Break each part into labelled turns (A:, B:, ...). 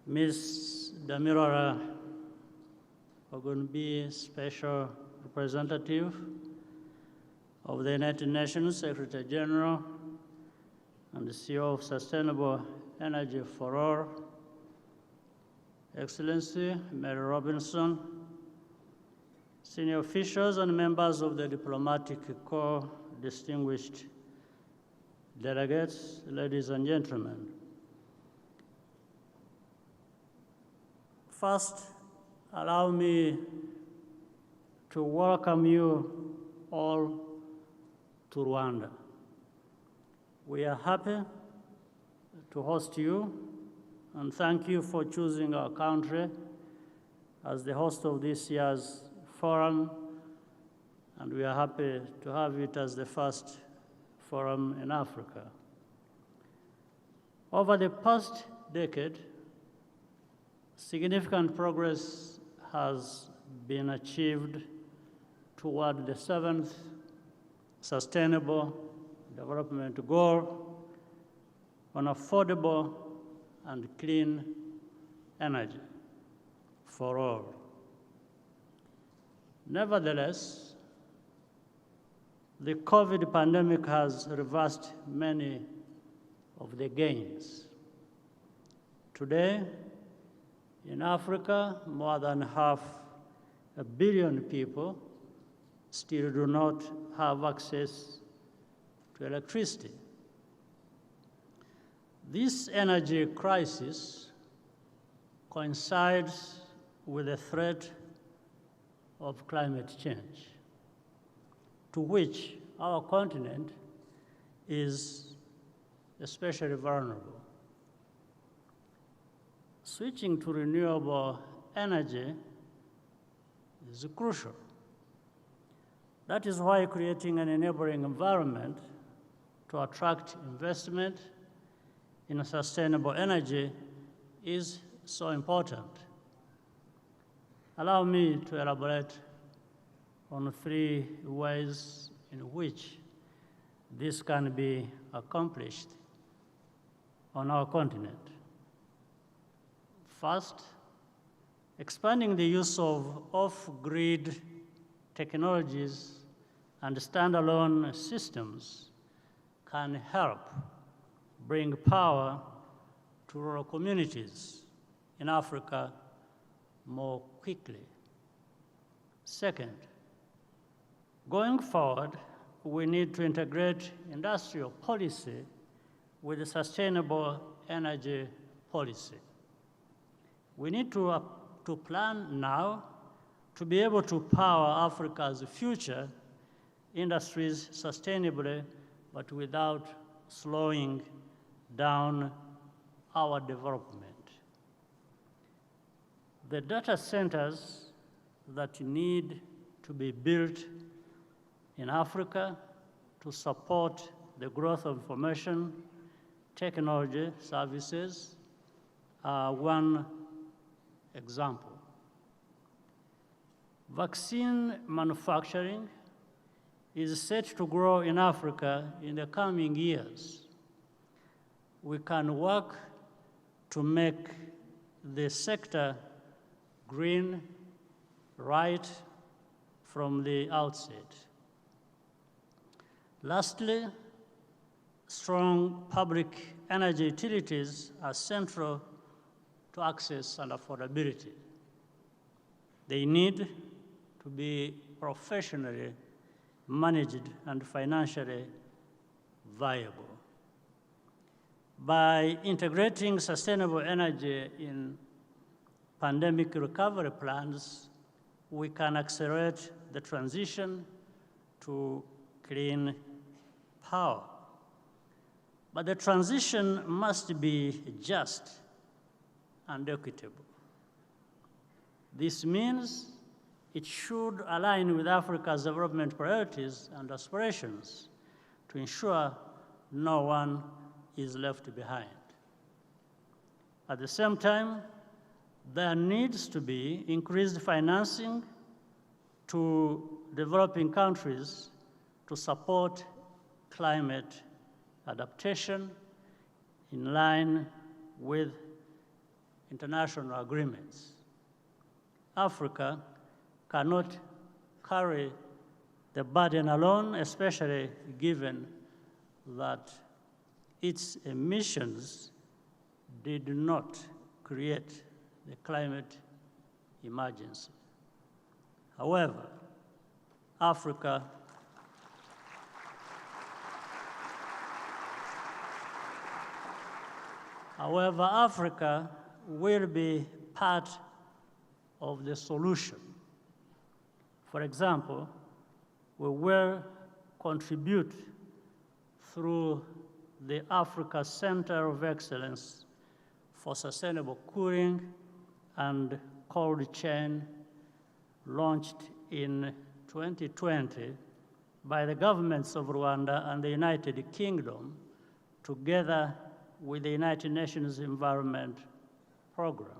A: Ms. Damirora Ogunbi, Special Representative of the United Nations Secretary General and the CEO of Sustainable Energy for All, Excellency Mary Robinson, senior officials and members of the diplomatic corps, distinguished delegates, ladies and gentlemen. First, allow me to welcome you all to Rwanda. We are happy to host you and thank you for choosing our country as the host of this year's forum, and we are happy to have it as the first forum in Africa. Over the past decade, significant progress has been achieved toward the 7th Sustainable Development Goal on affordable and clean energy for all. Nevertheless, the COVID pandemic has reversed many of the gains. Today, in Africa, more than 500 million people still do not have access to electricity. This energy crisis coincides with the threat of climate change, to which our continent is especially vulnerable. Switching to renewable energy is crucial. That is why creating an enabling environment to attract investment in sustainable energy is so important. Allow me to elaborate on 3 ways in which this can be accomplished on our continent. First, expanding the use of off-grid technologies and standalone systems can help bring power to rural communities in Africa more quickly. Second, going forward, we need to integrate industrial policy with sustainable energy policy. We need to plan now to be able to power Africa's future industries sustainably, but without slowing down our development. The data centers that need to be built in Africa to support the growth of information technology services are one example. Vaccine manufacturing is set to grow in Africa in the coming years. We can work to make the sector green right from the outset. Lastly, strong public energy utilities are central to access and affordability. They need to be professionally managed and financially viable. By integrating sustainable energy in pandemic recovery plans, we can accelerate the transition to clean power. But the transition must be just and equitable. This means it should align with Africa's development priorities and aspirations to ensure no one is left behind. At the same time, there needs to be increased financing to developing countries to support climate adaptation in line with international agreements. Africa cannot carry the burden alone, especially given that its emissions did not create the climate emergency. However, Africa will be part of the solution. For example, we will contribute through the Africa Center of Excellence for Sustainable Cooling and Cold Chain, launched in 2020 by the governments of Rwanda and the United Kingdom, together with the United Nations Environment Program.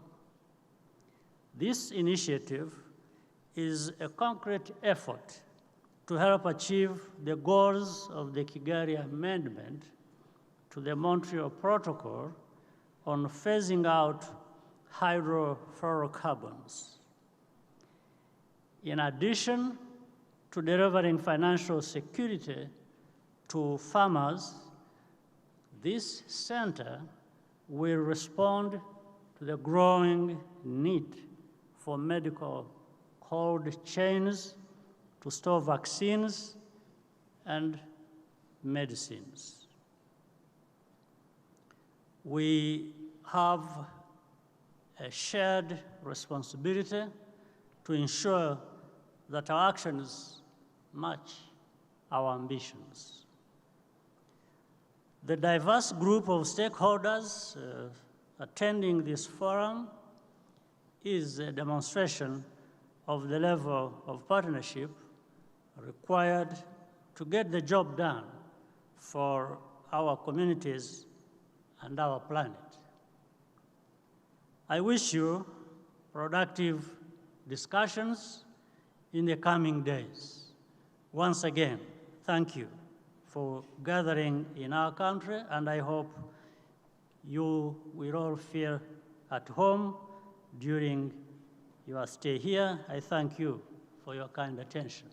A: This initiative is a concrete effort to help achieve the goals of the Kigali Amendment to the Montreal Protocol on phasing out hydrofluorocarbons. In addition to delivering financial security to farmers, this center will respond to the growing need for medical cold chains to store vaccines and medicines. We have a shared responsibility to ensure that our actions match our ambitions. The diverse group of stakeholders attending this forum is a demonstration of the level of partnership required to get the job done for our communities and our planet. I wish you productive discussions in the coming days. Once again, thank you for gathering in our country, and I hope you will all feel at home during your stay here. I thank you for your kind attention.